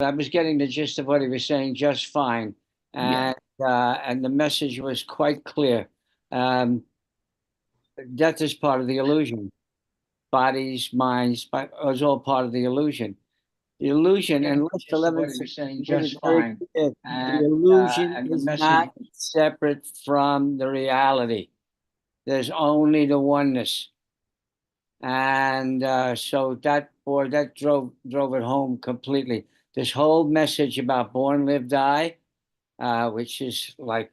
I was getting the gist of what he was saying just fine, Yeah. and the message was quite clear. Um, Death is part of the illusion. Bodies, minds, is all part of the illusion. The illusion, and Les Just what 11 he was saying, made it just very fine. clear. The illusion And the is message. not separate from the reality. There's only the oneness. And so that, boy, that drove it home completely. This whole message about born, live, die, which is like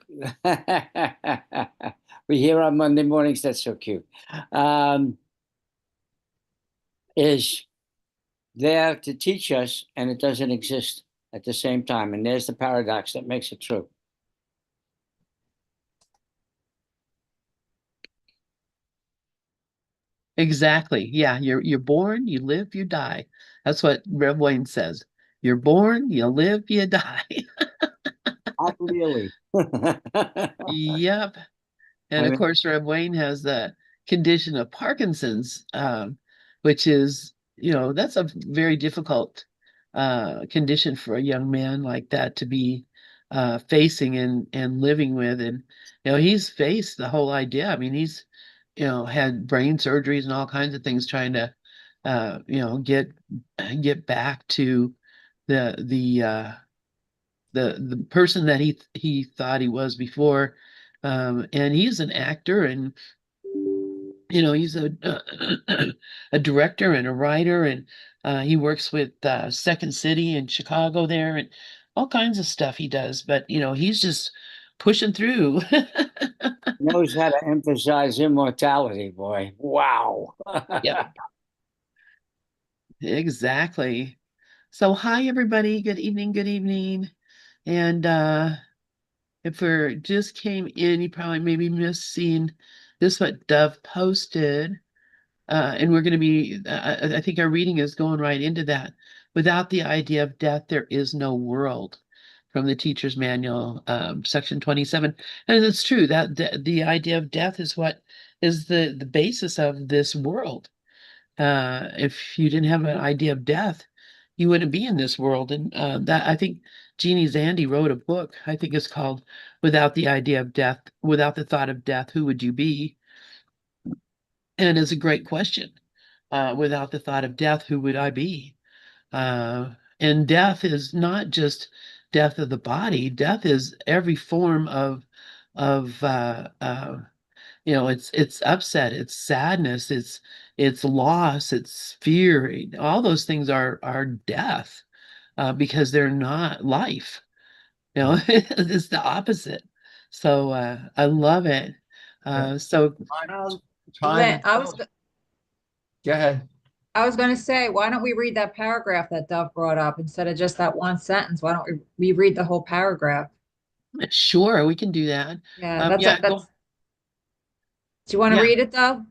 we hear on Monday mornings. That's so cute. Um, is there to teach us, and it doesn't exist at the same time. And there's the paradox that makes it true. Exactly. Yeah, you're born, you live, you die. That's what Rev Wayne says. You're born, you live, you die. Not really. Yep. And I of mean, course, Rev Wayne has the condition of Parkinson's, which is, that's a very difficult condition for a young man like that to be facing and living with. And, he's faced the whole idea. I mean, he's, had brain surgeries and all kinds of things trying to, get back to the the person that he thought he was before. And he's an actor, and he's a director and a writer, and he works with Second City in Chicago there, and all kinds of stuff he does. But he's just pushing through. knows how to emphasize immortality, boy. Wow. Yep, exactly. So hi everybody, good evening, good evening. And if you just came in, you probably maybe missed seeing this what Dove posted. And we're going to be, I think our reading is going right into that. Without the idea of death, there is no world, from the teacher's manual, section 27. And it's true that the idea of death is what is the basis of this world. If you didn't have an idea of death, you wouldn't be in this world. And that I think Jeannie Zandy wrote a book, I think it's called Without the Idea of Death, Without the Thought of Death, Who Would You Be? And it's a great question. Without the thought of death, who would I be? And death is not just death of the body. Death is every form of it's upset, it's sadness, it's loss, it's fear. All those things are death, because they're not life. It's the opposite. So I love it. Yeah. So Time, Len, time. Go ahead. I was going to say, why don't we read that paragraph that Dove brought up instead of just that one sentence? Why don't we read the whole paragraph? sure, we can do that. Yeah, that's Yeah, that's. Do you want to yeah, read it, Dove?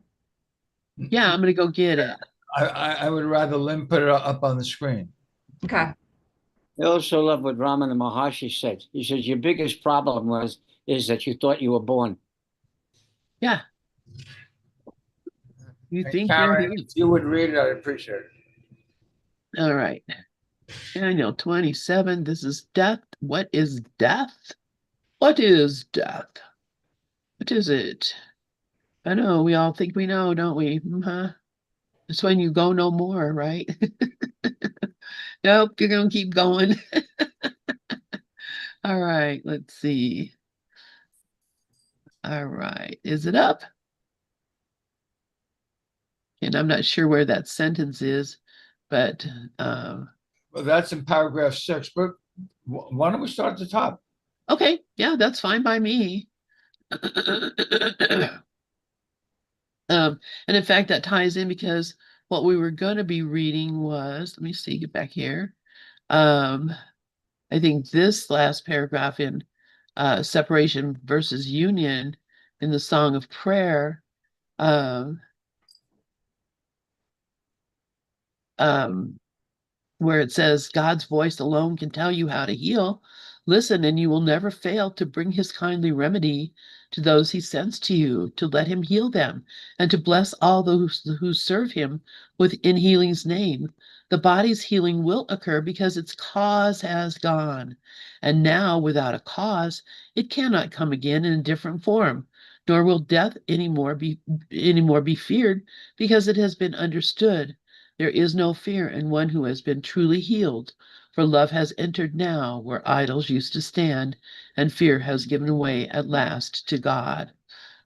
yeah. I'm gonna go get it. I would rather Lynn put it up on the screen. Okay. I also love what Ramana Maharshi said. He says, your biggest problem is that you thought you were born. Yeah. You And think you're Karen, here? if you would read it, I'd appreciate it. All right. Manual 27. This is death. What is death? What is death? What is it? I know we all think we know, don't we? Huh? It's when you go no more, right? Nope, you're gonna keep going. All right, let's see. All right, is it up? And I'm not sure where that sentence is, but Well, that's in paragraph 6, but why don't we start at the top? okay, yeah, that's fine by me. And in fact, that ties in because what we were going to be reading was, let me see, get back here. I think this last paragraph in Separation versus Union in the Song of Prayer, um, um, where it says, God's voice alone can tell you how to heal. Listen, and you will never fail to bring his kindly remedy to those he sends to you, to let him heal them, and to bless all those who serve him within healing's name. The body's healing will occur because its cause has gone. And now, without a cause, it cannot come again in a different form, nor will death anymore be feared because it has been understood. There is no fear in one who has been truly healed, for love has entered now where idols used to stand, and fear has given way at last to God.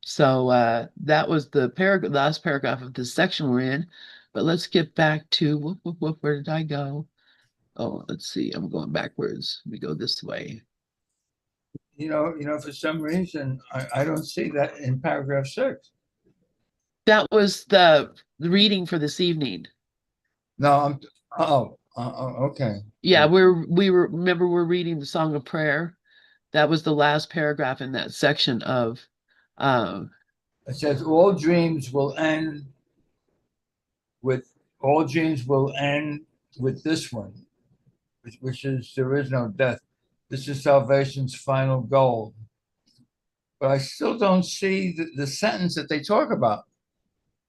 So that was the last paragraph of this section we're in. But let's get back to where did I go? Oh, let's see. I'm going backwards. Let me go this way. For some reason, I don't see that in paragraph 6. That was the reading for this evening. No, okay. Yeah, remember we're reading the Song of Prayer. That was the last paragraph in that section of It says all dreams will end with this one, which is there is no death. This is salvation's final goal. But I still don't see the sentence that they talk about.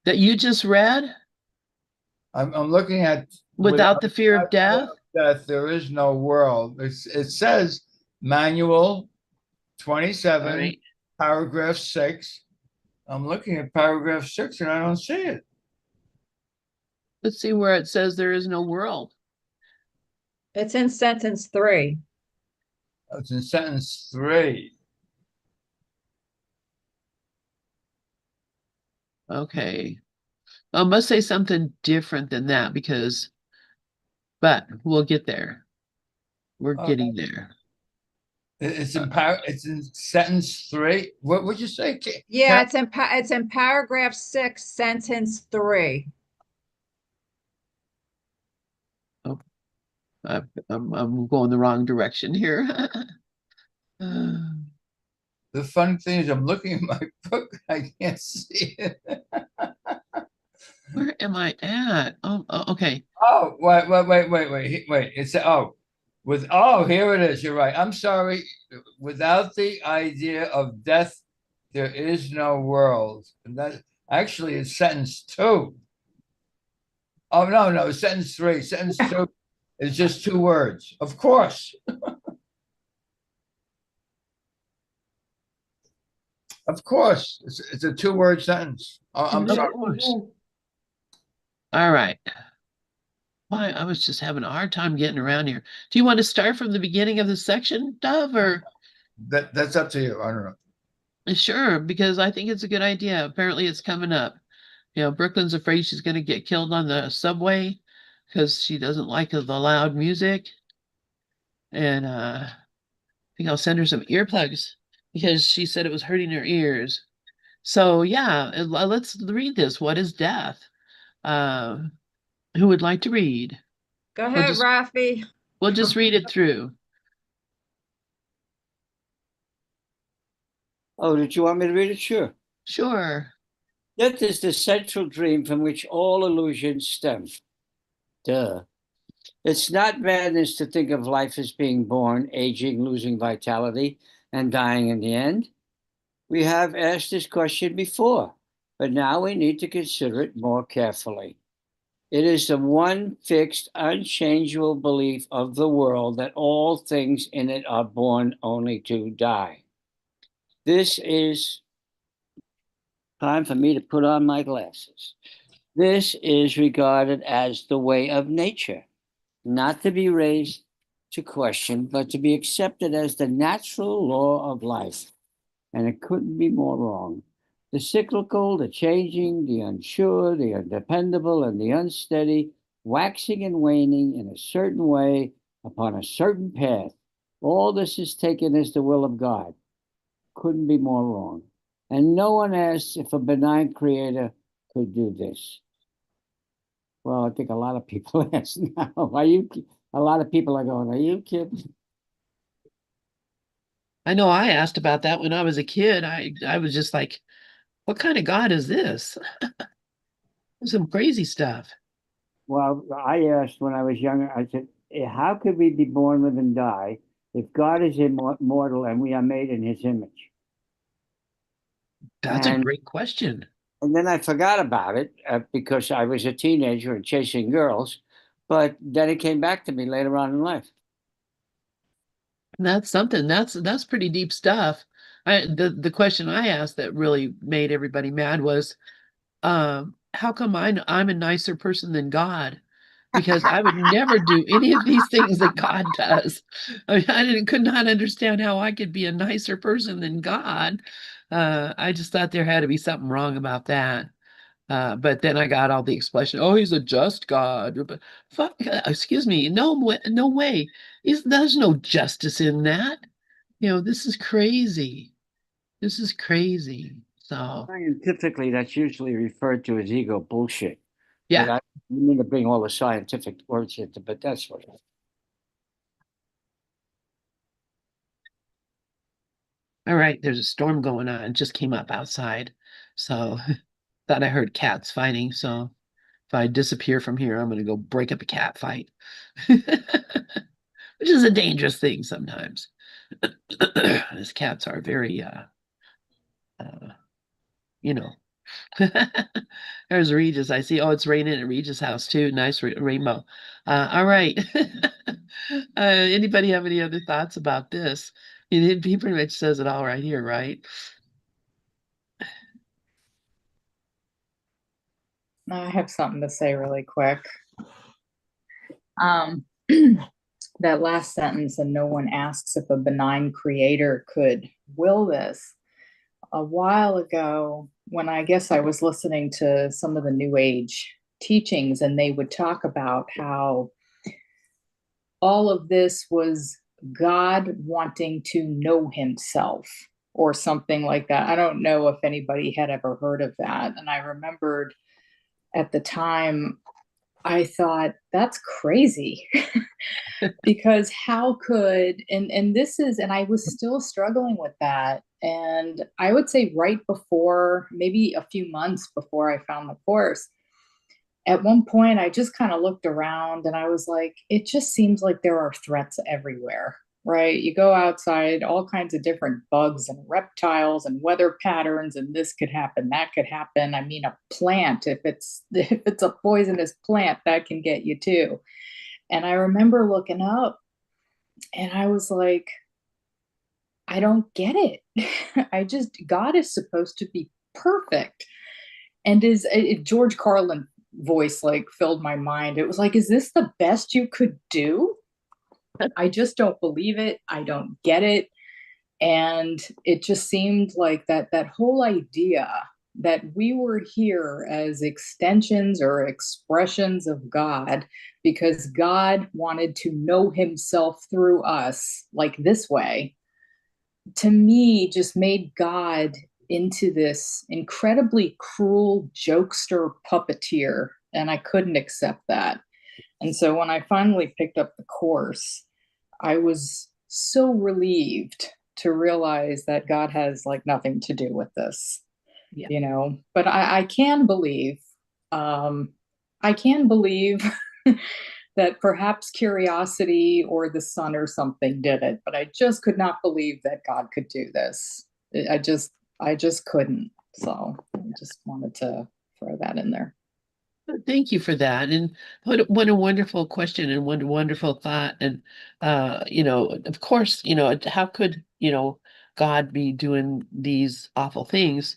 that you just read. I'm looking at Without the fear of death. Death, there is no world. It says manual 27, Right. paragraph 6. I'm looking at paragraph 6 and I don't see it. Let's see where it says there is no world. It's in sentence 3. It's in sentence 3. Okay. I must say something different than that but we'll get there. We're getting there. It's in sentence 3. What would you say? Yeah, it's in paragraph 6, sentence 3. Oh, I'm going the wrong direction here. The fun thing is I'm looking at my book. I can't see it. Where am I at? Oh, okay. Oh, wait. It's here it is. You're right. I'm sorry. Without the idea of death, there is no world. And that actually is sentence 2. Oh, no, sentence 3. Sentence 2 is just 2 words. Of course. Of course. It's a 2-word sentence. I'm Of sorry. course. All right. Why, I was just having a hard time getting around here. Do you want to start from the beginning of the section, Dove, or? That's up to you. I don't know. Sure, because I think it's a good idea. Apparently it's coming up. Brooklyn's afraid she's going to get killed on the subway because she doesn't like the loud music. And I think I'll send her some earplugs because she said it was hurting her ears. So yeah, let's read this. What is death? Who would like to read? Go ahead, Rafi. We'll just read it through. Oh, did you want me to read it? Sure. Sure. Death is the central dream from which all illusions stem. Duh. It's not madness to think of life as being born, aging, losing vitality, and dying in the end. We have asked this question before, but now we need to consider it more carefully. It is the one fixed, unchangeable belief of the world that all things in it are born only to die. This is time for me to put on my glasses. This is regarded as the way of nature, not to be raised to question, but to be accepted as the natural law of life. And it couldn't be more wrong. The cyclical, the changing, the unsure, the undependable, and the unsteady, waxing and waning in a certain way upon a certain path. All this is taken as the will of God. Couldn't be more wrong. And no one asks if a benign creator could do this. Well, I think a lot of people ask now. A lot of people are going, are you kidding? I know I asked about that when I was a kid. I was just like, what kind of God is this? Some crazy stuff. Well, I asked when I was younger, I said, how could we be born, live, and die if God is immortal and we are made in his image? That's a great question. And then I forgot about it because I was a teenager and chasing girls. but then it came back to me later on in life. That's something. That's pretty deep stuff. The question I asked that really made everybody mad was, how come I'm a nicer person than God? Because I would never do any of these things that God does. I mean, could not understand how I could be a nicer person than God. I just thought there had to be something wrong about that. But then I got all the explanation. Oh, he's a just God. But fuck, excuse me. No way. There's no justice in that. This is crazy. This is crazy. So, Scientifically, that's usually referred to as ego bullshit. But yeah. I didn't mean to bring all the scientific words into, but that's what it is. All right. There's a storm going on. It just came up outside. So thought I heard cats fighting. So if I disappear from here, I'm going to go break up a cat fight, which is a dangerous thing sometimes. These cats are very, you know. There's Regis. I see. Oh, it's raining at Regis' house too. Nice rainbow. All right. Anybody have any other thoughts about this? He pretty much says it all right here, right? I have something to say really quick. That last sentence, and no one asks if a benign creator could will this. A while ago, when I guess I was listening to some of the New Age teachings, and they would talk about how all of this was God wanting to know himself or something like that. I don't know if anybody had ever heard of that. And I remembered at the time, I thought, that's crazy. Because how could, and this is, and I was still struggling with that. And I would say right before, maybe a few months before I found the course, at one point I just kind of looked around and I was like, it just seems like there are threats everywhere, right? You go outside, all kinds of different bugs and reptiles and weather patterns, and this could happen, that could happen. I mean, a plant, if it's a poisonous plant, that can get you too. And I remember looking up and I was like, I don't get it. God is supposed to be perfect. And George Carlin voice like filled my mind. It was like, is this the best you could do? I just don't believe it. I don't get it. And it just seemed like that whole idea that we were here as extensions or expressions of God because God wanted to know himself through us like this way, to me just made God into this incredibly cruel jokester puppeteer. And I couldn't accept that. And so when I finally picked up the course, I was so relieved to realize that God has like nothing to do with this, but I can believe, that perhaps curiosity or the sun or something did it, but I just could not believe that God could do this. I just couldn't. So I just wanted to throw that in there. Thank you for that. And what a wonderful question and what a wonderful thought. And of course, how could, God be doing these awful things?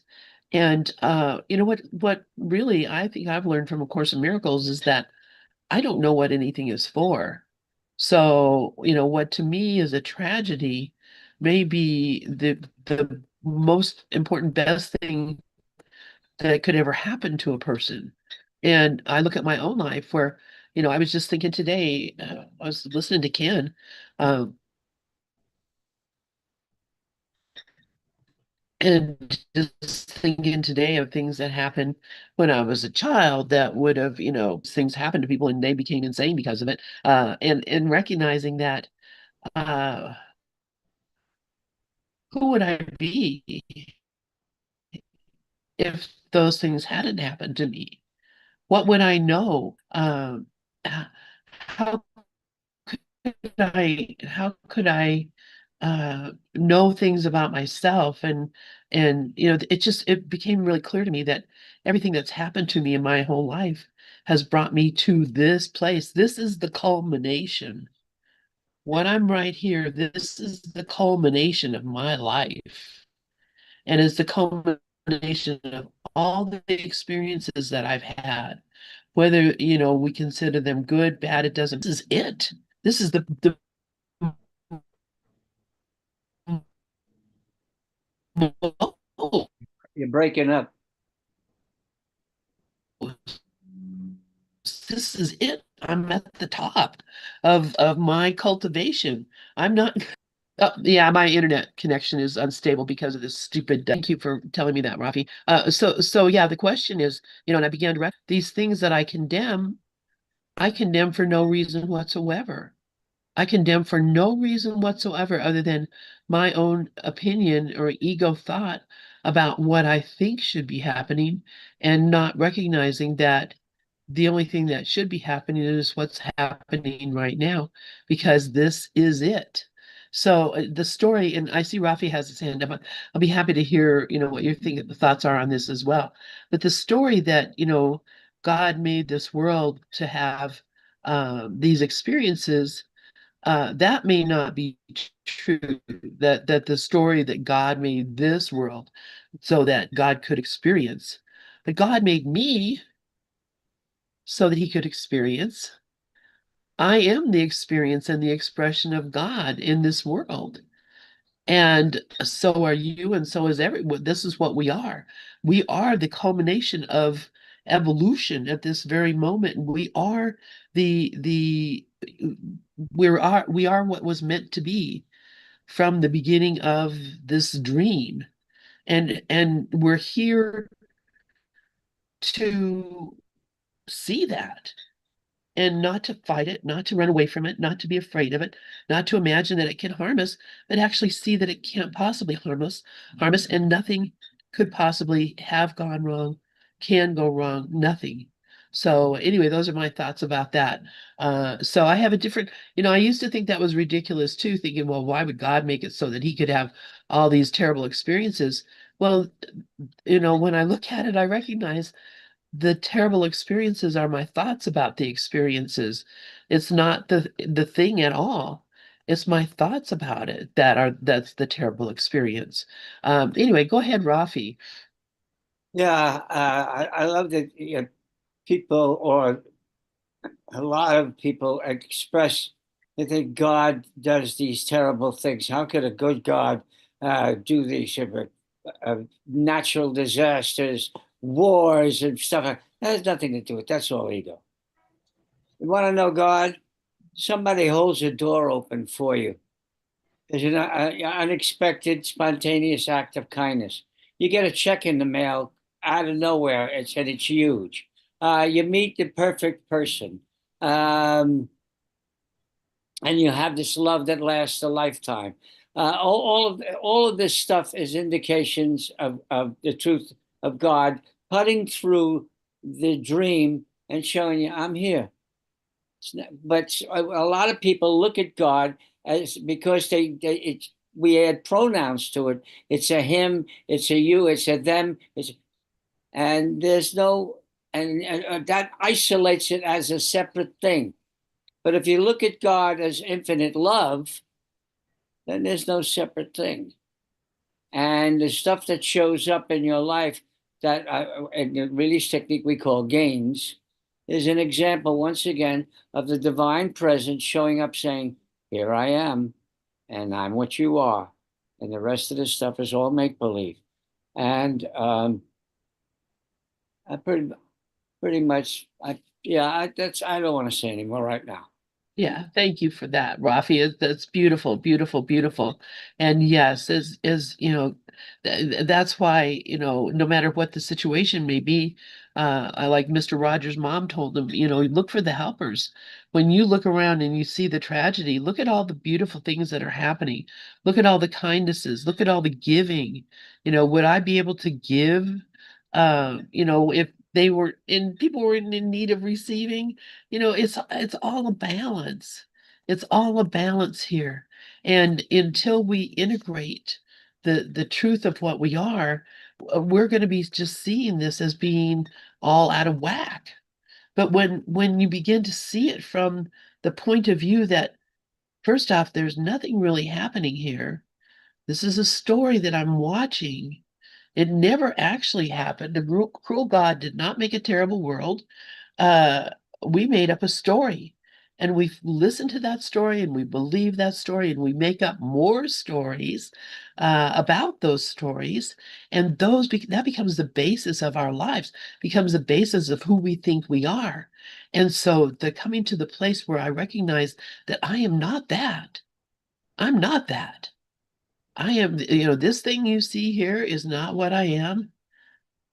And what really I think I've learned from A Course in Miracles is that I don't know what anything is for. So, what to me is a tragedy may be the most important, best thing that could ever happen to a person. And I look at my own life where, I was just thinking today, I was listening to Ken, and just thinking today of things that happened when I was a child that would have, things happened to people and they became insane because of it. And recognizing that, who would I be if those things hadn't happened to me? What would I know? How how could I know things about myself? And it became really clear to me that everything that's happened to me in my whole life has brought me to this place. This is the culmination. When I'm right here, this is the culmination of my life. And it's the culmination of all the experiences that I've had. Whether, we consider them good, bad, it doesn't. This is it. This is the You're breaking up. this is it. I'm at the top of my cultivation. I'm not. Yeah, my internet connection is unstable because of this stupid. Thank you for telling me that, Rafi. So yeah, the question is, and I began to these things that I condemn for no reason whatsoever. I condemn for no reason whatsoever other than my own opinion or ego thought about what I think should be happening, and not recognizing that the only thing that should be happening is what's happening right now, because this is it. So the story, and I see Rafi has his hand up. I'll be happy to hear, what your thoughts are on this as well. But the story that, God made this world to have these experiences, that may not be true. That the story that God made this world so that God could experience, but God made me so that he could experience. I am the experience and the expression of God in this world. And so are you, and so is everyone. This is what we are. We are the culmination of evolution at this very moment. We are we are what was meant to be from the beginning of this dream. And we're here to see that, and not to fight it, not to run away from it, not to be afraid of it, not to imagine that it can harm us, but actually see that it can't possibly harm us, and nothing could possibly have gone wrong, can go wrong, nothing. So anyway, those are my thoughts about that. So I have a different, I used to think that was ridiculous too, thinking, well, why would God make it so that he could have all these terrible experiences? Well, when I look at it, I recognize the terrible experiences are my thoughts about the experiences. It's not the thing at all. It's my thoughts about it that's the terrible experience. Anyway, go ahead, Rafi. Yeah, I love that people, or a lot of people, express that God does these terrible things. How could a good God do these natural disasters, wars, and stuff? That has nothing to do with it. That's all ego. You want to know God? Somebody holds a door open for you. There's an unexpected, spontaneous act of kindness. You get a check in the mail out of nowhere, and it's huge. You meet the perfect person, and you have this love that lasts a lifetime. All of this stuff is indications of the truth of God cutting through the dream and showing you, I'm here. But a lot of people look at God as, because we add pronouns to it. It's a him, it's a you, it's a them, and there's no, and that isolates it as a separate thing. But if you look at God as infinite love, then there's no separate thing. And the stuff that shows up in your life, that in the release technique we call gains, is an example, once again, of the divine presence showing up saying, here I am, and I'm what you are. And the rest of this stuff is all make-believe. And I pretty much, I don't want to say anymore right now. Yeah, thank you for that, Rafi. That's beautiful, beautiful, beautiful. And yes, that's why, no matter what the situation may be, I like Mr. Rogers' mom told him, look for the helpers. When you look around and you see the tragedy, look at all the beautiful things that are happening. Look at all the kindnesses. Look at all the giving. Would I be able to give, if people were in need of receiving? It's all a balance. It's all a balance here. And until we integrate the truth of what we are, we're going to be just seeing this as being all out of whack. But when you begin to see it from the point of view that, first off, there's nothing really happening here. This is a story that I'm watching. It never actually happened. A cruel God did not make a terrible world. We made up a story, and we listened to that story, and we believe that story, and we make up more stories about those stories, and that becomes the basis of our lives, becomes the basis of who we think we are. And so the coming to the place where I recognize that I am not that. I'm not that. I am, this thing you see here is not what I am,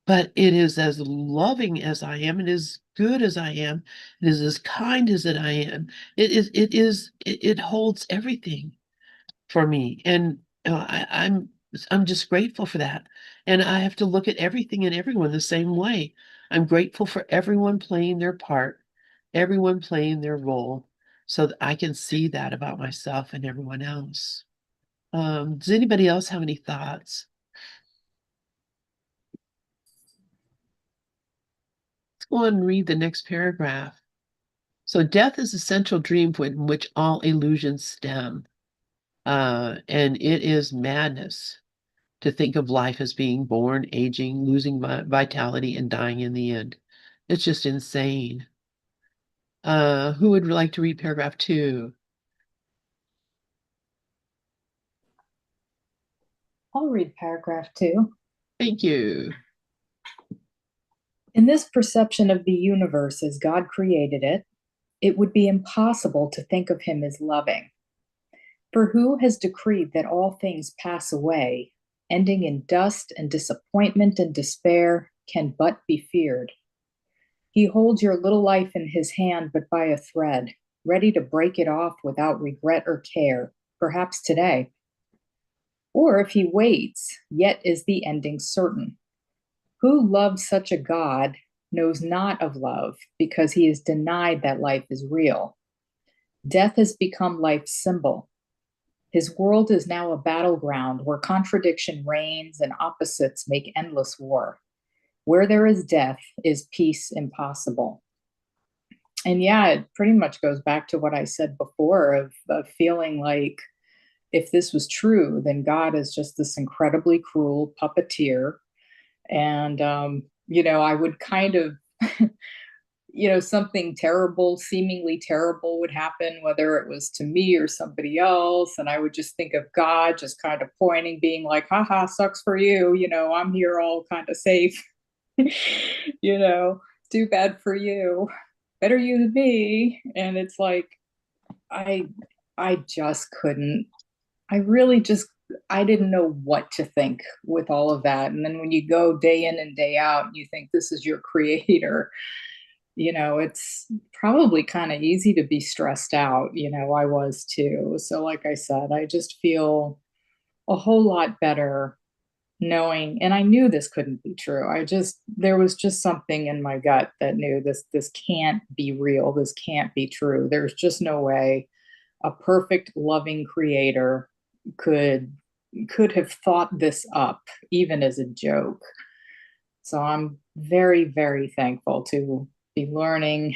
but it is as loving as I am, it is good as I am, it is as kind as that I am. It holds everything for me. And I'm just grateful for that. And I have to look at everything and everyone the same way. I'm grateful for everyone playing their part, everyone playing their role, so that I can see that about myself and everyone else. Does anybody else have any thoughts? Let's go on and read the next paragraph. So death is a central dream from which all illusions stem. And it is madness to think of life as being born, aging, losing vitality, and dying in the end. It's just insane. Who would like to read paragraph 2? I'll read paragraph 2. Thank you. In this perception of the universe as God created it, it would be impossible to think of him as loving. For who has decreed that all things pass away, ending in dust and disappointment and despair, can but be feared? He holds your little life in his hand but by a thread, ready to break it off without regret or care, perhaps today. Or if he waits, yet is the ending certain. Who loves such a God knows not of love because he is denied that life is real. Death has become life's symbol. His world is now a battleground where contradiction reigns and opposites make endless war. Where there is death, is peace impossible. And yeah, it pretty much goes back to what I said before of feeling like if this was true, then God is just this incredibly cruel puppeteer. And, I would kind of, something terrible, seemingly terrible would happen, whether it was to me or somebody else. And I would just think of God just kind of pointing, being like, haha, sucks for you. I'm here all kind of safe. Too bad for you. Better you than me. And it's like, I just couldn't. I didn't know what to think with all of that. And then when you go day in and day out and you think this is your creator, it's probably kind of easy to be stressed out. I was too. So like I said, I just feel a whole lot better knowing, and I knew this couldn't be true. There was just something in my gut that knew this can't be real. This can't be true. There's just no way a perfect loving creator could have thought this up even as a joke. So I'm very, very thankful to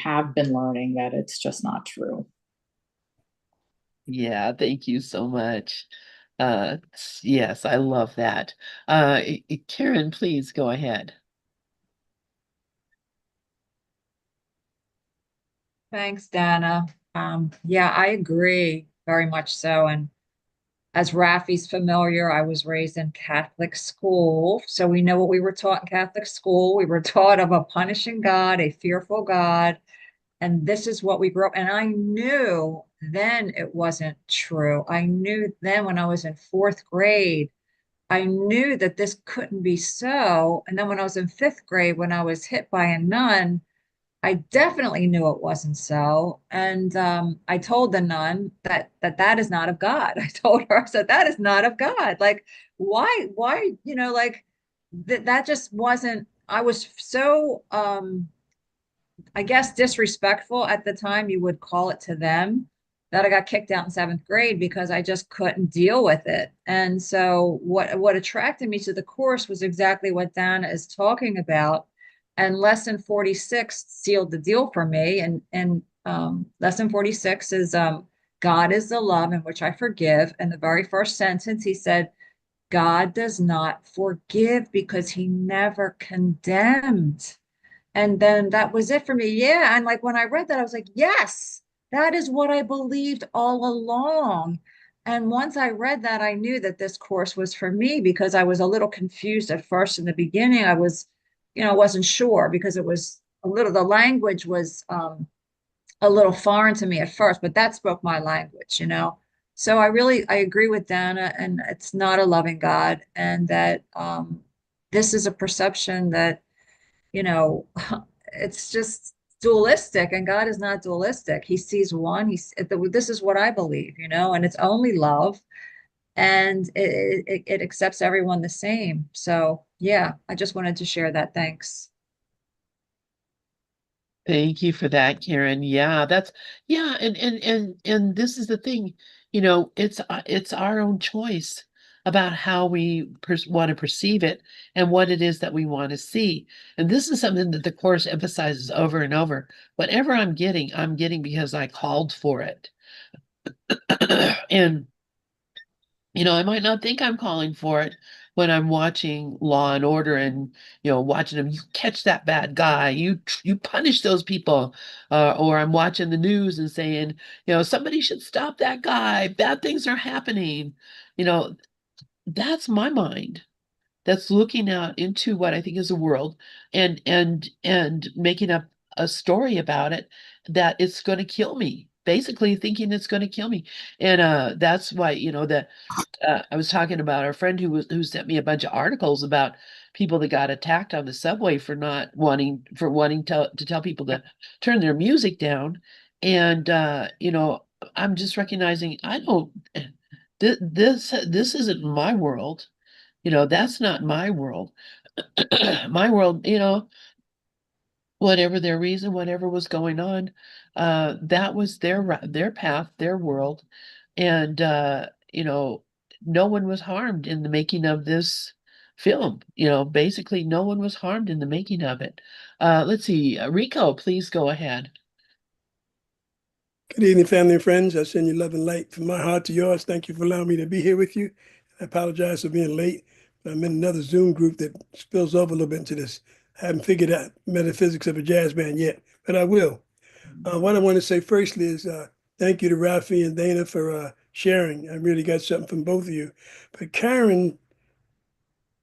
have been learning that it's just not true. Yeah, thank you so much. Yes, I love that. Karen, please go ahead. Thanks, Dana. Yeah, I agree very much so. And as Rafi's familiar, I was raised in Catholic school. So we know what we were taught in Catholic school. We were taught of a punishing God, a fearful God. And this is what we grew up. And I knew then it wasn't true. I knew then when I was in fourth grade, I knew that this couldn't be so. And then when I was in fifth grade, when I was hit by a nun, I definitely knew it wasn't so. And I told the nun that is not of God. I told her, I said, that is not of God. Like, why, like that just wasn't, I was so, I guess, disrespectful at the time, you would call it, to them, that I got kicked out in seventh grade because I just couldn't deal with it. And so what attracted me to the course was exactly what Dana is talking about. And lesson 46 sealed the deal for me. And lesson 46 is God is the love in which I forgive. And the very first sentence he said, God does not forgive because he never condemned. And then that was it for me. Yeah. And like when I read that, I was like, yes, that is what I believed all along. And once I read that, I knew that this course was for me because I was a little confused at first in the beginning. I was, wasn't sure because it was the language was a little foreign to me at first, but that spoke my language. So I agree with Dana, and it's not a loving God, and that this is a perception that you know, it's just dualistic, and God is not dualistic. He sees one. This is what I believe, and it's only love, and it accepts everyone the same. So yeah, I just wanted to share that. Thanks. Thank you for that, Karen. Yeah, and this is the thing, it's our own choice about how we want to perceive it and what it is that we want to see. And this is something that the course emphasizes over and over. Whatever I'm getting because I called for it. And I might not think I'm calling for it when I'm watching Law and Order and, watching them, you catch that bad guy, you punish those people. Or I'm watching the news and saying, somebody should stop that guy. Bad things are happening. You know, that's my mind. That's looking out into what I think is a world and making up a story about it that it's going to kill me. Basically thinking it's going to kill me. And that's why, that I was talking about our friend who sent me a bunch of articles about people that got attacked on the subway for wanting to tell people to turn their music down. And I'm just recognizing I don't this isn't my world. That's not my world. My world, whatever their reason, whatever was going on, that was their path, their world. And no one was harmed in the making of this film. Basically no one was harmed in the making of it. Let's see, Rico, please go ahead. Good evening, family and friends. I send you love and light from my heart to yours. Thank you for allowing me to be here with you. I apologize for being late. I'm in another Zoom group that spills over a little bit into this. I haven't figured out metaphysics of a jazz band yet, but I will. What I want to say firstly is thank you to Rafi and Dana for sharing. I really got something from both of you. But Karen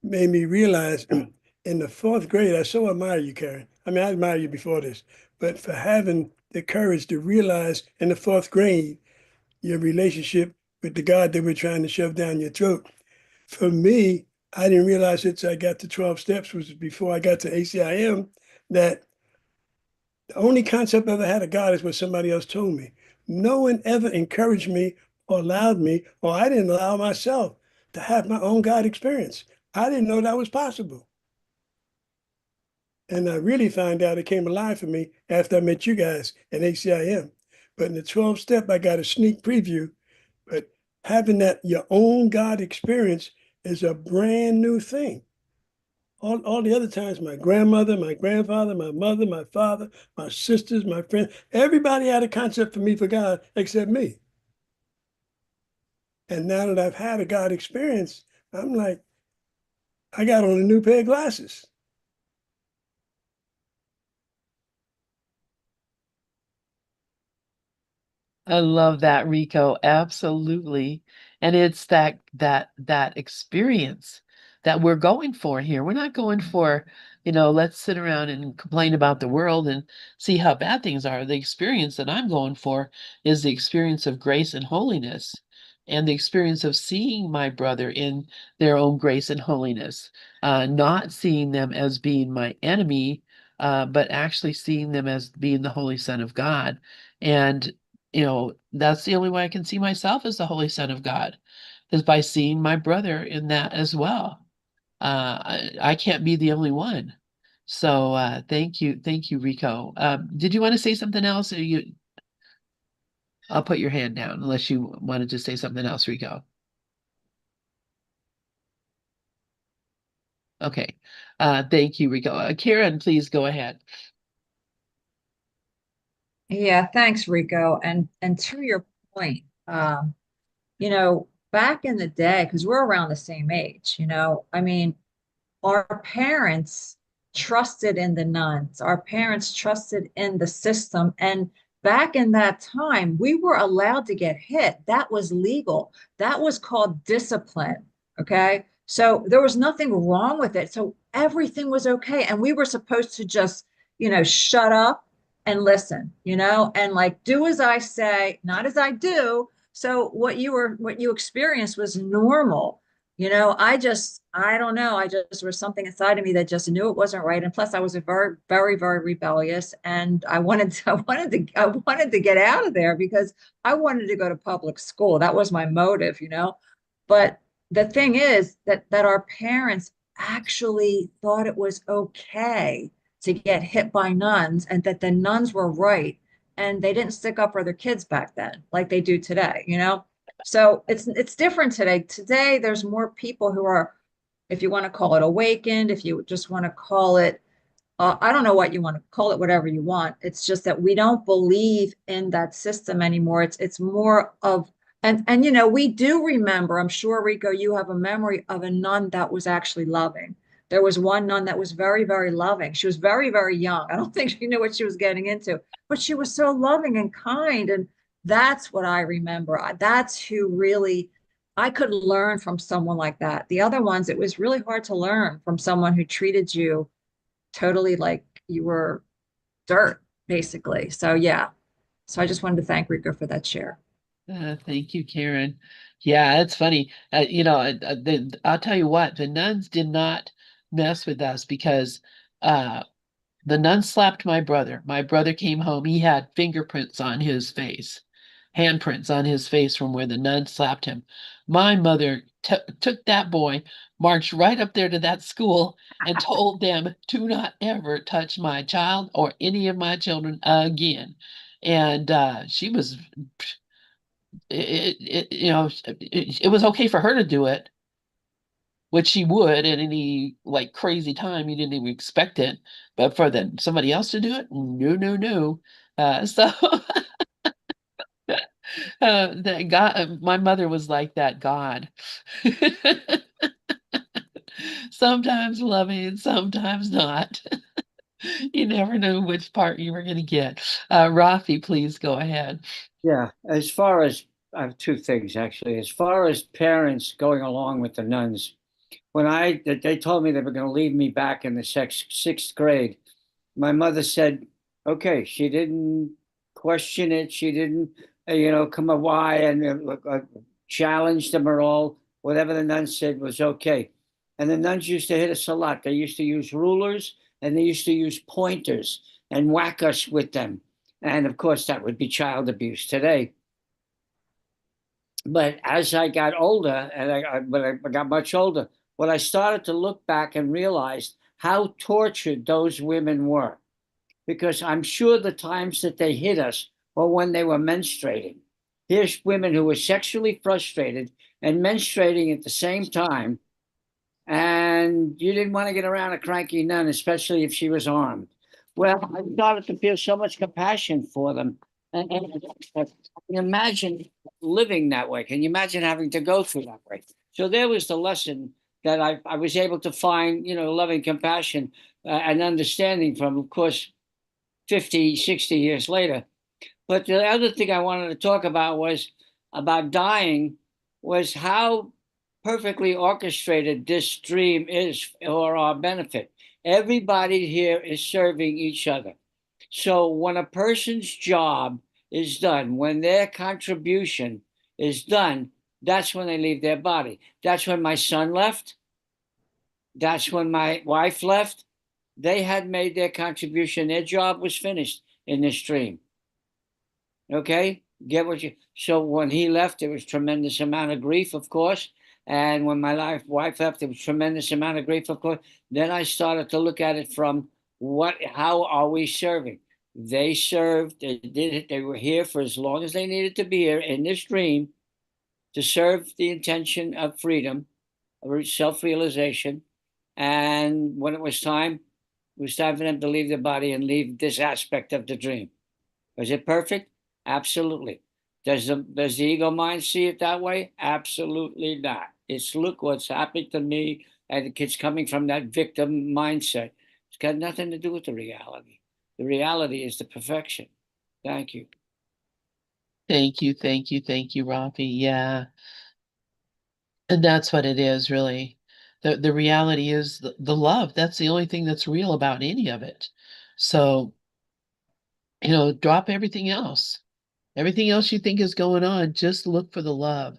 made me realize in the fourth grade, I so admire you, Karen. I mean, I admire you before this, but for having the courage to realize in the fourth grade your relationship with the God that we're trying to shove down your throat. For me, I didn't realize it till I got to 12 steps, which was before I got to ACIM, that the only concept I ever had of God is what somebody else told me. No one ever encouraged me or allowed me, or I didn't allow myself to have my own God experience. I didn't know that was possible. And I really found out it came alive for me after I met you guys at ACIM. But in the 12 step, I got a sneak preview. But having that your own God experience is a brand new thing. All the other times, my grandmother, my grandfather, my mother, my father, my sisters, my friends, everybody had a concept for me for God except me. And now that I've had a God experience, I'm like, I got on a new pair of glasses. I love that, Rico. Absolutely. And it's that experience that we're going for here. We're not going for, let's sit around and complain about the world and see how bad things are. The experience that I'm going for is the experience of grace and holiness and the experience of seeing my brother in their own grace and holiness, not seeing them as being my enemy, but actually seeing them as being the Holy Son of God. And that's the only way I can see myself as the Holy Son of God, is by seeing my brother in that as well. I can't be the only one. So thank you, Rico. Did you want to say something else? I'll put your hand down unless you wanted to say something else, Rico. Okay. Thank you, Rico. Karen, please go ahead. Yeah, thanks, Rico. And to your point, you know, back in the day, because we're around the same age, you know, I mean, our parents trusted in the nuns. Our parents trusted in the system. And back in that time, we were allowed to get hit. That was legal. That was called discipline. Okay. So there was nothing wrong with it. So everything was okay. And we were supposed to just, you know, shut up and listen, you know, and like do as I say, not as I do. So what you experienced was normal. You know, I don't know. I just, there was something inside of me that just knew it wasn't right. And plus I was a very, very, very rebellious. And I wanted to get out of there because I wanted to go to public school. That was my motive, you know. But the thing is that our parents actually thought it was okay to get hit by nuns and that the nuns were right. And they didn't stick up for their kids back then like they do today, you know. So it's different today. Today, there's more people who are, if you want to call it awakened, if you just want to call it, I don't know what you want to call it, whatever you want. It's just that we don't believe in that system anymore. It's more of, and you know, we do remember, I'm sure, Rico, you have a memory of a nun that was actually loving. There was one nun that was very, very loving. She was very, very young. I don't think she knew what she was getting into, but she was so loving and kind. And that's what I remember. That's who really I could learn from someone like that. The other ones, it was really hard to learn from someone who treated you totally like you were dirt, basically. So yeah. So I just wanted to thank Rico for that share. Thank you, Karen. Yeah, it's funny. You know, I'll tell you what, the nuns did not mess with us because the nun slapped my brother. My brother came home. He had fingerprints on his face, handprints on his face from where the nun slapped him. My mother took that boy, marched right up there to that school, and told them, "Do not ever touch my child or any of my children again." And she was, you know, it was okay for her to do it, which she would at any like crazy time. You didn't even expect it. But for somebody else to do it, no, no, no. So that God, my mother was like that God. Sometimes loving, sometimes not. You never knew which part you were going to get. Rafi, please go ahead. Yeah, as far as I have two things actually. As far as parents going along with the nuns, when they told me they were going to leave me back in the sixth grade, my mother said, "Okay." She didn't question it. She didn't, come a why and challenge them at all. Whatever the nuns said was okay. And the nuns used to hit us a lot. They used to use rulers and they used to use pointers and whack us with them. And of course, that would be child abuse today. But as I got older, and when I got much older, what I started to look back and realized how tortured those women were. Because I'm sure the times that they hit us were when they were menstruating. Here's women who were sexually frustrated and menstruating at the same time. And you didn't want to get around a cranky nun, especially if she was armed. Well, I started to feel so much compassion for them. And I can imagine living that way. Can you imagine having to go through that way? So there was the lesson that I was able to find, loving compassion and understanding from, of course, 50, 60 years later. But the other thing I wanted to talk about was about dying, was how perfectly orchestrated this dream is for our benefit. Everybody here is serving each other. So when a person's job is done, when their contribution is done, that's when they leave their body. That's when my son left. That's when my wife left. They had made their contribution. Their job was finished in this dream. Okay, get what you. So when he left, there was tremendous amount of grief, of course. And when my wife left, there was tremendous amount of grief, of course. Then I started to look at it from how are we serving? They served. They did it. They were here for as long as they needed to be here in this dream to serve the intention of freedom, self-realization. And when it was time for them to leave the body and leave this aspect of the dream. Was it perfect? Absolutely. Does the ego mind see it that way? Absolutely not. It's look what's happened to me, and it's coming from that victim mindset. It's got nothing to do with the reality. The reality is the perfection. Thank you. Thank you, thank you, thank you, Rafi. Yeah. And that's what it is, really. The reality is the love. That's the only thing that's real about any of it. So, drop everything else. Everything else you think is going on, just look for the love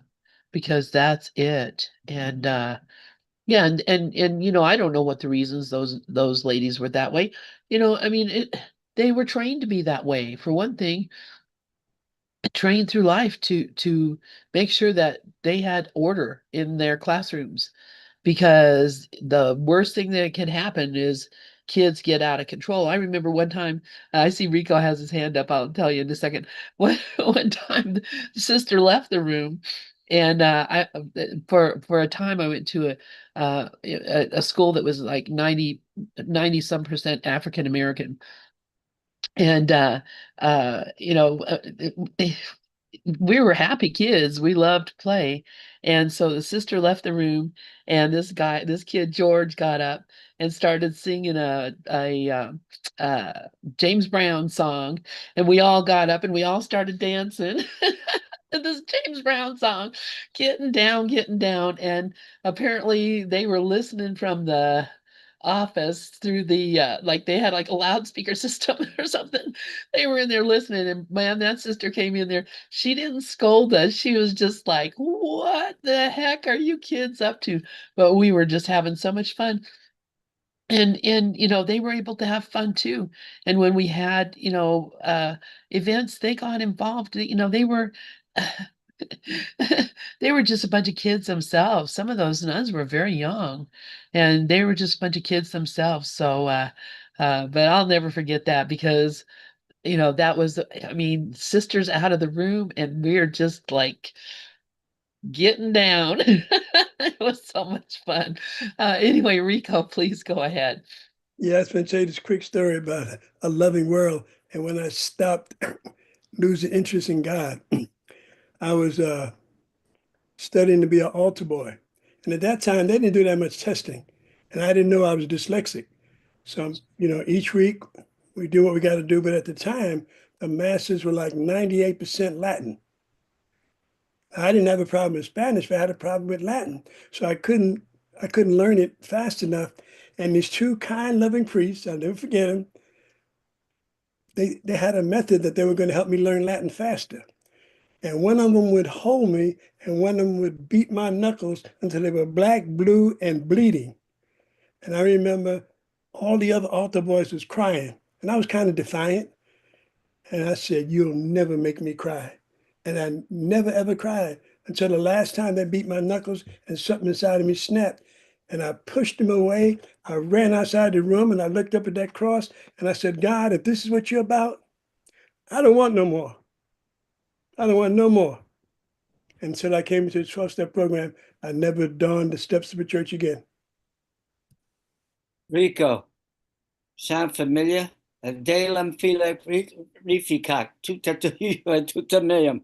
because that's it. And yeah, and I don't know what the reasons those ladies were that way. I mean, they were trained to be that way. For one thing, trained through life to make sure that they had order in their classrooms, because the worst thing that can happen is kids get out of control. I remember one time, I see Rico has his hand up. I'll tell you in a second. One time, the sister left the room, and for a time I went to a school that was like 90 some percent African American, and we were happy kids. We loved to play. And so the sister left the room, and this kid, George, got up and started singing a James Brown song. And we all got up and we all started dancing. To this James Brown song, getting down, getting down. And apparently they were listening from the office through the like they had like a loudspeaker system or something. They were in there listening, and man, that sister came in there. She didn't scold us. She was just like, what the heck are you kids up to? But we were just having so much fun. And they were able to have fun too. And when we had events, they got involved. They were they were just a bunch of kids themselves. Some of those nuns were very young, and they were just a bunch of kids themselves. So but I'll never forget that, because that was, I mean, sisters out of the room, and we're just like getting down. It was so much fun. Anyway, Rico, please go ahead. Yeah, I was going to tell you this quick story about a loving world. And when I stopped losing interest in God, I was studying to be an altar boy. And at that time, they didn't do that much testing. And I didn't know I was dyslexic. So, each week we do what we got to do. But at the time, the masters were like 98% Latin. I didn't have a problem with Spanish, but I had a problem with Latin. So I couldn't learn it fast enough. And these two kind, loving priests, I'll never forget them, they had a method that they were going to help me learn Latin faster. And one of them would hold me, and one of them would beat my knuckles until they were black, blue, and bleeding. And I remember all the other altar boys was crying. And I was kind of defiant. And I said, you'll never make me cry. And I never, ever cried until the last time they beat my knuckles and something inside of me snapped. And I pushed them away. I ran outside the room and I looked up at that cross and I said, God, if this is what you're about, I don't want no more. I don't want no more. Until I came into the 12-step program, I never donned the steps of a church again. Rico, sound familiar? Dalem file rificat, tuta meum.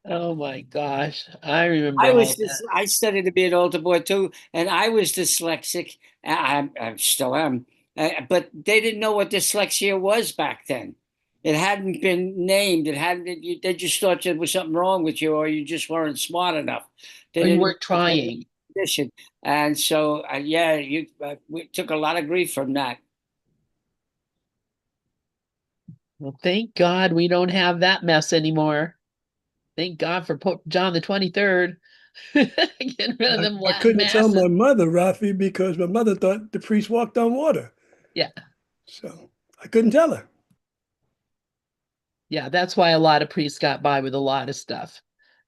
Oh my gosh, I remember all that. I studied to be an altar boy too, and I was dyslexic. I still am, but they didn't know what dyslexia was back then. It hadn't been named. It hadn't. They just thought there was something wrong with you, or you just weren't smart enough. They Or you didn't weren't trying. condition, and so yeah, we took a lot of grief from that. Well, thank God we don't have that mess anymore. Thank God for Pope John the 23rd. Getting rid of them I Latin couldn't tell masses. my mother, Rafi, because my mother thought the priest walked on water. Yeah. So I couldn't tell her. Yeah, that's why a lot of priests got by with a lot of stuff,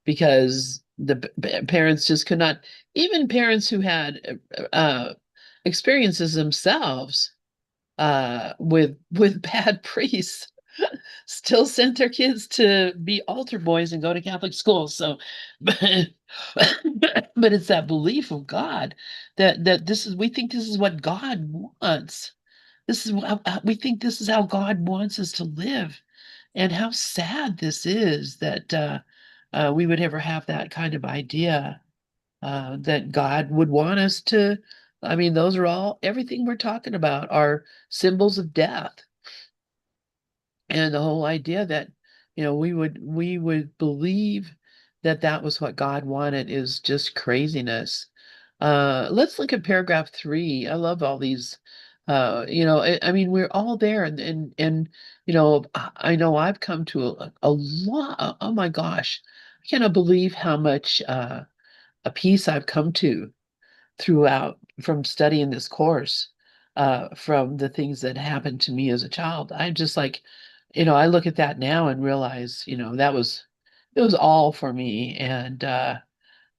because the parents just could not, even parents who had experiences themselves with bad priests. still sent their kids to be altar boys and go to Catholic schools. So, but, but it's that belief of God that we think this is what God wants. This is we think this is how God wants us to live, and how sad this is that we would ever have that kind of idea that God would want us to. I mean, those are all, everything we're talking about are symbols of death. And the whole idea that, we would believe that that was what God wanted is just craziness. Let's look at paragraph 3. I love all these. I mean, we're all there, and I know I've come to a lot. Oh my gosh, I cannot believe how much a peace I've come to throughout from studying this course, from the things that happened to me as a child. I'm just like, I look at that now and realize, it was all for me. And uh,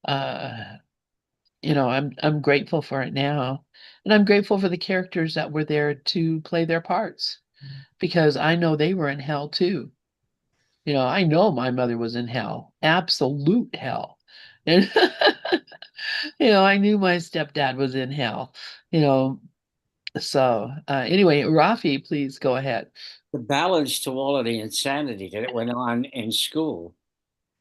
I'm grateful for it now. And I'm grateful for the characters that were there to play their parts, because I know they were in hell too. I know my mother was in hell, absolute hell. And I knew my stepdad was in hell, you know. So anyway, Rafi, please go ahead. The balance to all of the insanity that went on in school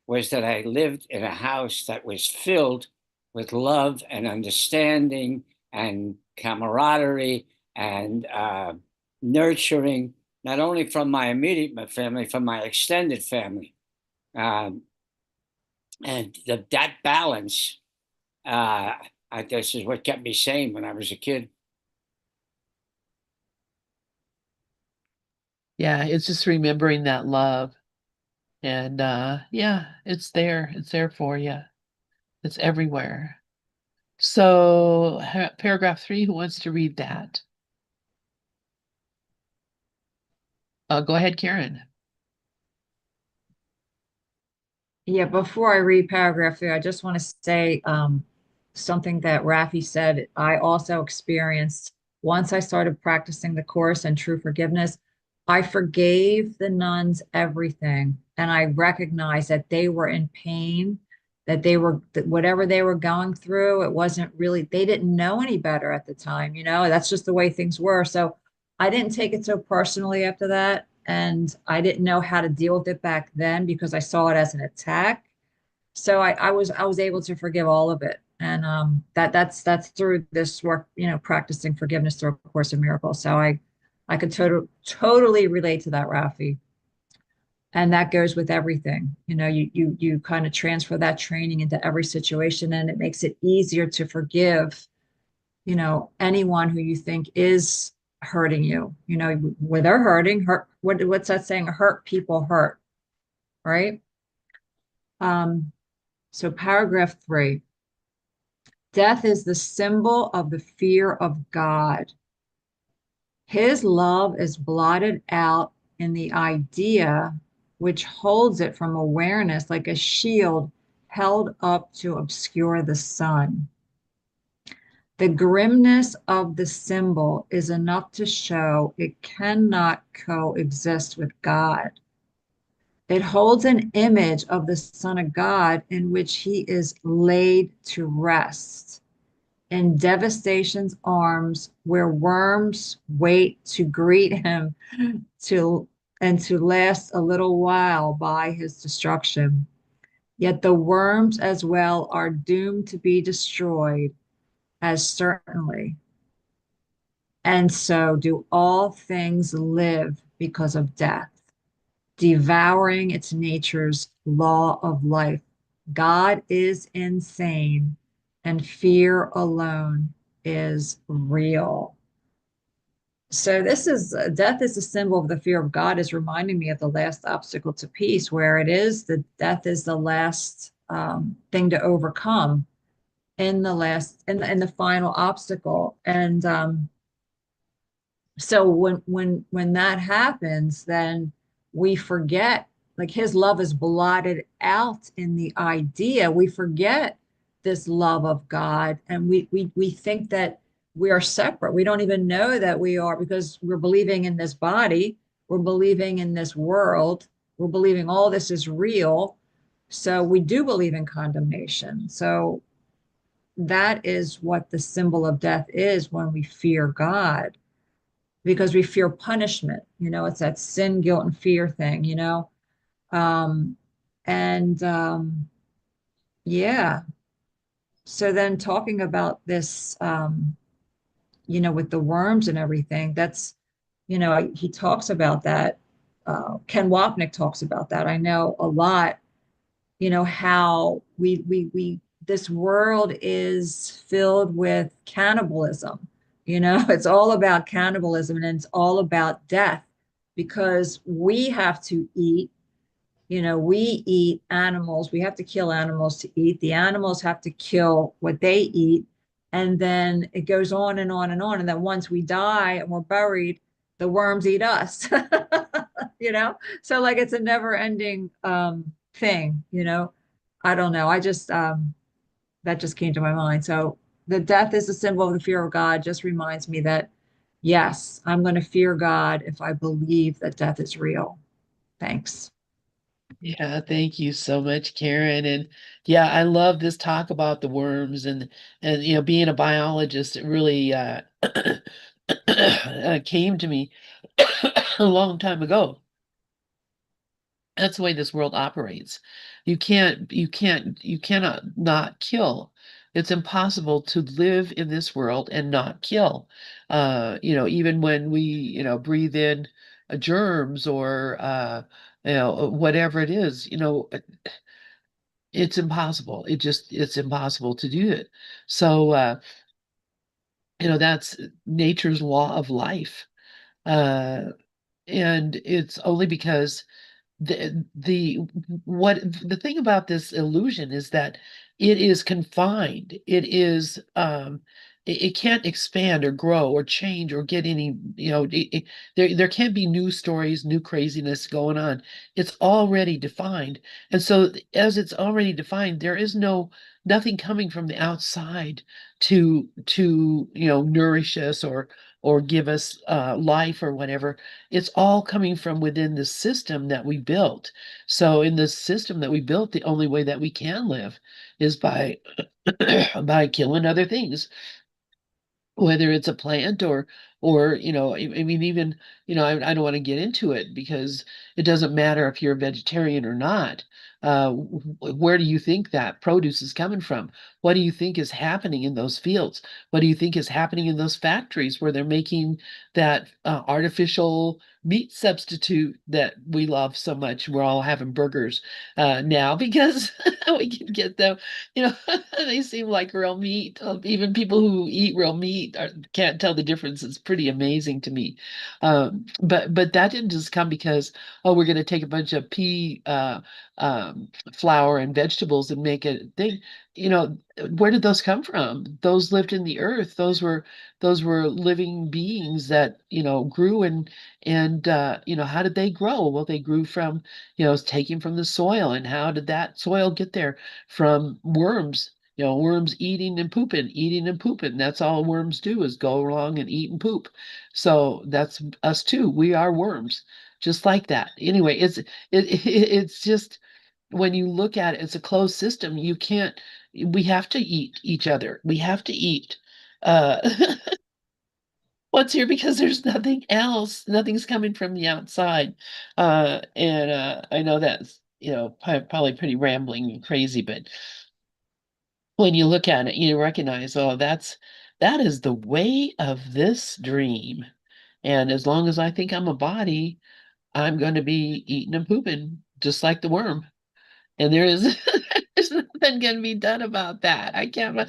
was that I lived in a house that was filled with love and understanding and camaraderie and nurturing, not only from my immediate family, from my extended family. Um, and that balance, I guess, is what kept me sane when I was a kid. Yeah, it's just remembering that love. And yeah, it's there. It's there for you. It's everywhere. So paragraph 3, who wants to read that? Go ahead, Karen. Yeah, before I read paragraph 3, I just want to say something that Rafi said I also experienced once I started practicing the course and true forgiveness. I forgave the nuns everything, and I recognized that they were in pain, that whatever they were going through, it wasn't really, they didn't know any better at the time, that's just the way things were. So I didn't take it so personally after that. And I didn't know how to deal with it back then because I saw it as an attack. So I was able to forgive all of it. And that's through this work, practicing forgiveness through A Course in Miracles. So I could totally relate to that, Rafi. And that goes with everything. You kind of transfer that training into every situation, and it makes it easier to forgive, anyone who you think is hurting you, where they're hurt. What's that saying? Hurt people hurt, right? So paragraph 3, death is the symbol of the fear of God. His love is blotted out in the idea which holds it from awareness like a shield held up to obscure the sun. The grimness of the symbol is enough to show it cannot coexist with God. It holds an image of the Son of God in which he is laid to rest in devastation's arms, where worms wait to greet him to last a little while by his destruction. Yet the worms as well are doomed to be destroyed as certainly. And so do all things live because of death, devouring its nature's law of life. God is insane, and fear alone is real. So this is death is a symbol of the fear of God, is reminding me of the last obstacle to peace, where it is that death is the last thing to overcome in the final obstacle. And so when that happens, then we forget, like, his love is blotted out in the idea. We forget this love of God, and we think that we are separate. We don't even know that we are, because we're believing in this body. we're believing in this world, we're believing all this is real. So we do believe in condemnation. So that is what the symbol of death is when we fear God, because we fear punishment. It's that sin, guilt, and fear thing. Um, and yeah. So then talking about this, with the worms and everything, that's, he talks about that. Ken Wapnick talks about that. I know a lot, how this world is filled with cannibalism. It's all about cannibalism and it's all about death because we have to eat. We eat animals. We have to kill animals to eat. The animals have to kill what they eat. And then it goes on and on and on. And then once we die and we're buried, the worms eat us. So like it's a never ending thing. I don't know. I just that just came to my mind. So the death is a symbol of the fear of God, just reminds me that yes, I'm going to fear God if I believe that death is real. Thanks. Yeah, thank you so much, Karen. And yeah, I love this talk about the worms and being a biologist, it really came to me a long time ago. That's the way this world operates. You cannot not kill. It's impossible to live in this world and not kill. Even when we, breathe in germs or whatever it is, it's impossible. It's impossible to do it. So that's nature's law of life. Uh, and it's only because the thing about this illusion is that it is confined. It can't expand or grow or change or get any, there can't be new stories, new craziness going on. It's already defined. And so as it's already defined, there is nothing coming from the outside to nourish us or give us life or whatever. It's all coming from within the system that we built. So in the system that we built, the only way that we can live is by by killing other things, whether it's a plant or I mean even I don't want to get into it because it doesn't matter if you're a vegetarian or not. Where do you think that produce is coming from? What do you think is happening in those fields? What do you think is happening in those factories where they're making that artificial meat substitute that we love so much? We're all having burgers now because we can get them. They seem like real meat. Even people who eat real meat can't tell the difference. It's pretty amazing to me. But that didn't just come because, oh, we're going to take a bunch of pea flour and vegetables and make a thing. Where did those come from? Those lived in the earth. Those were living beings that grew and how did they grow? Well, they grew from taking from the soil. And how did that soil get there? From worms. Worms eating and pooping, eating and pooping. That's all worms do is go along and eat and poop. So that's us too. We are worms, just like that. Anyway, it's just when you look at it, it's a closed system. You can't. We have to eat each other. We have to eat. Uh, what's here because there's nothing else. Nothing's coming from the outside. And I know that's probably pretty rambling and crazy, but when you look at it, you recognize, oh, that is the way of this dream. And as long as I think I'm a body, I'm going to be eating and pooping just like the worm. And there's nothing can be done about that. I can't,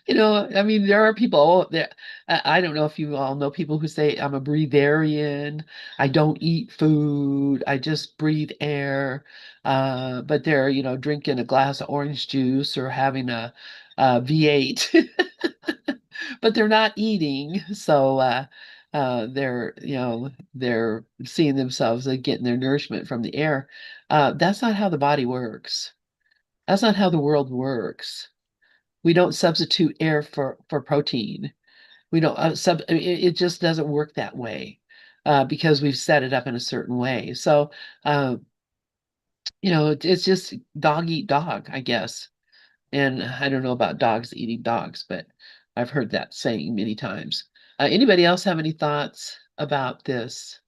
I mean, there are people that I don't know if you all know people who say I'm a breatharian. I don't eat food. I just breathe air. But they're, drinking a glass of orange juice or having a V8, but they're not eating. So, they're seeing themselves like getting their nourishment from the air. That's not how the body works. That's not how the world works. We don't substitute air for protein. We don't it just doesn't work that way. because we've set it up in a certain way. So, it's just dog eat dog, I guess. And I don't know about dogs eating dogs, but I've heard that saying many times. Anybody else have any thoughts about this?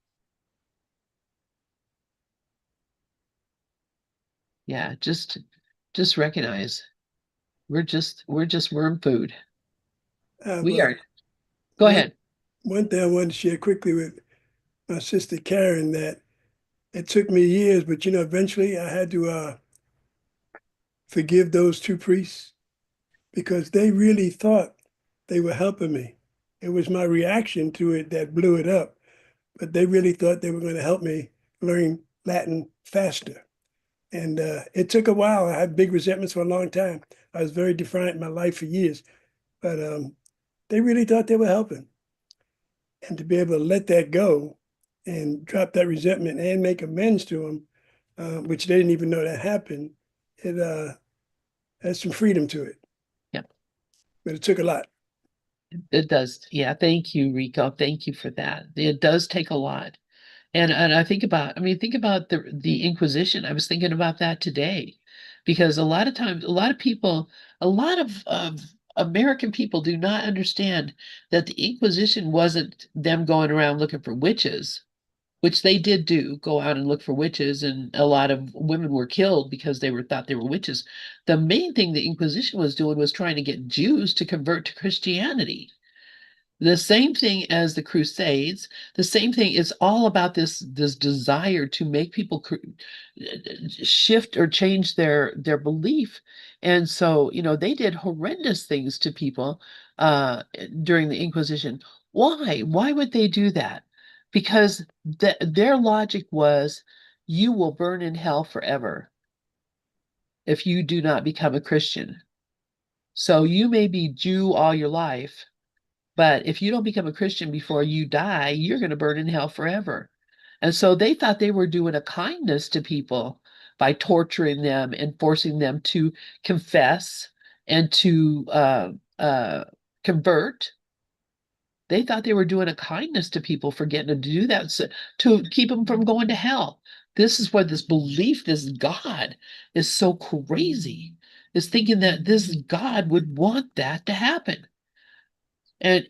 Yeah, just recognize we're just worm food. We are. Go one, ahead. one thing I wanted to share quickly with my sister Karen, that it took me years, but eventually I had to forgive those two priests because they really thought they were helping me. It was my reaction to it that blew it up, but they really thought they were going to help me learn Latin faster. And it took a while. I had big resentments for a long time. I was very defiant in my life for years, but they really thought they were helping. And to be able to let that go and drop that resentment and make amends to them, which they didn't even know that happened, it has some freedom to it. Yeah. But it took a lot. It does. Yeah, thank you, Rico. Thank you for that. It does take a lot. And I think about the Inquisition. I was thinking about that today, because a lot of times, a lot of people, a lot of American people do not understand that the Inquisition wasn't them going around looking for witches, which they did go out and look for witches, and a lot of women were killed because they were thought they were witches. The main thing the Inquisition was doing was trying to get Jews to convert to Christianity. The same thing as the Crusades, the same thing. It's all about this desire to make people shift or change their belief. And so, they did horrendous things to people during the Inquisition. Why would they do that? Because their logic was, you will burn in hell forever if you do not become a Christian. So you may be Jew all your life, but if you don't become a Christian before you die, you're going to burn in hell forever. And so they thought they were doing a kindness to people by torturing them and forcing them to confess and to convert. They thought they were doing a kindness to people for getting them to do that, to keep them from going to hell. This is what this belief, this God, is so crazy, is thinking that this God would want that to happen. And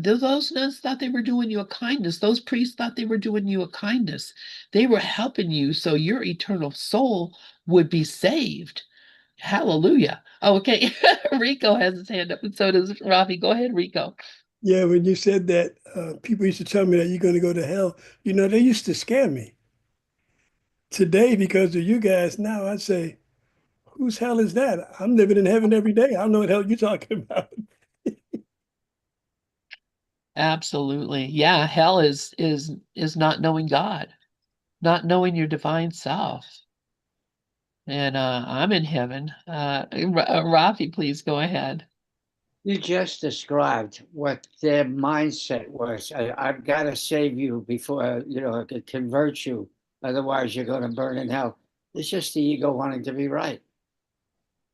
those nuns thought they were doing you a kindness. Those priests thought they were doing you a kindness. They were helping you so your eternal soul would be saved. Hallelujah. Oh, okay. Rico has his hand up, and so does Rafi. Go ahead, Rico. Yeah, when you said that, people used to tell me that you're going to go to hell. They used to scare me. Today, because of you guys, now I'd say, whose hell is that? I'm living in heaven every day. I don't know what hell you're talking about. Absolutely. Yeah, hell is not knowing God, not knowing your divine self. And I'm in heaven. Rafi, please go ahead. You just described what their mindset was. I've got to save you before, I could convert you. Otherwise, you're going to burn in hell. It's just the ego wanting to be right.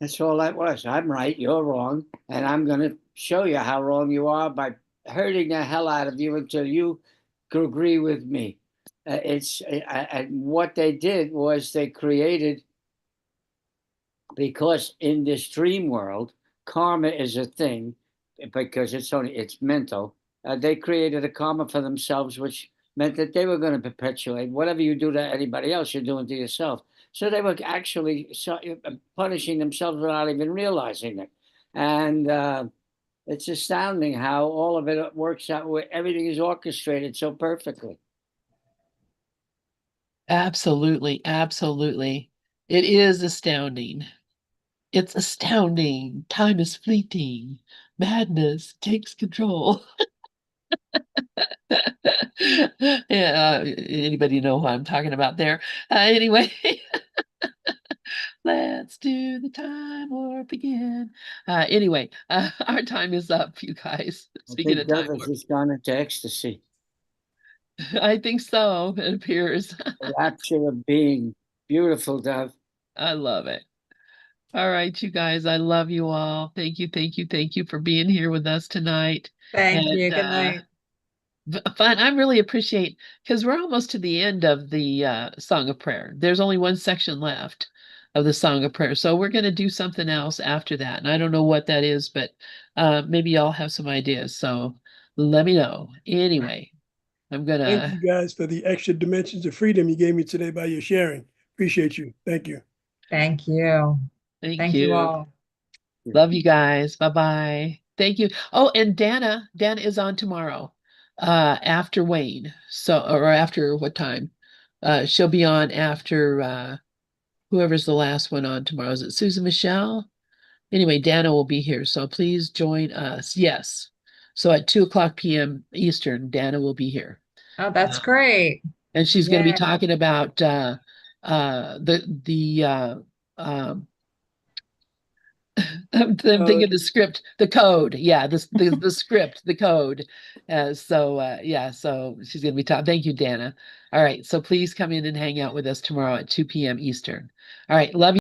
That's all that was. I'm right, you're wrong, and I'm going to show you how wrong you are by hurting the hell out of you until you could agree with me. And what they did was they created, because in this dream world, karma is a thing, because it's mental. They created a karma for themselves, which meant that they were going to perpetuate whatever you do to anybody else, you're doing to yourself. So they were actually punishing themselves without even realizing it. And it's astounding how all of it works out, where everything is orchestrated so perfectly. Absolutely, absolutely. It is astounding. It's astounding. Time is fleeting. Madness takes control. Yeah, anybody know who I'm talking about there? Anyway, let's do the time warp again. Anyway, our time is up, you guys. I Speaking think of time Dove has warp, just gone into ecstasy, I think so. It appears. a rapture of being. Beautiful, Dove. I love it. All right, you guys, I love you all. Thank you, thank you, thank you for being here with us tonight. Thank And you. Good night. fun. I really appreciate, because we're almost to the end of the Song of Prayer. There's only one section left of the Song of Prayer. So we're going to do something else after that. And I don't know what that is, but maybe y'all have some ideas. So let me know. Anyway, I'm going Thank to. you guys for the extra dimensions of freedom you gave me today by your sharing. Appreciate you. Thank you. Thank you. Thank You you. all. Love you guys. Bye-bye. Thank you. Oh, and Dana is on tomorrow, after Wayne. So, or after what time? She'll be on after, whoever's the last one on tomorrow. Is it Susan Michelle? Anyway, Dana will be here, so please join us. Yes. So at 2:00 p.m. Eastern, Dana will be here. Oh, that's great. And she's going to be Yeah. talking about the I'm thinking of the script, the code. Yeah, the script, the code. Yeah, so she's gonna be talking. Thank you, Dana. All right, so please come in and hang out with us tomorrow at 2 p.m. Eastern. All right, love you.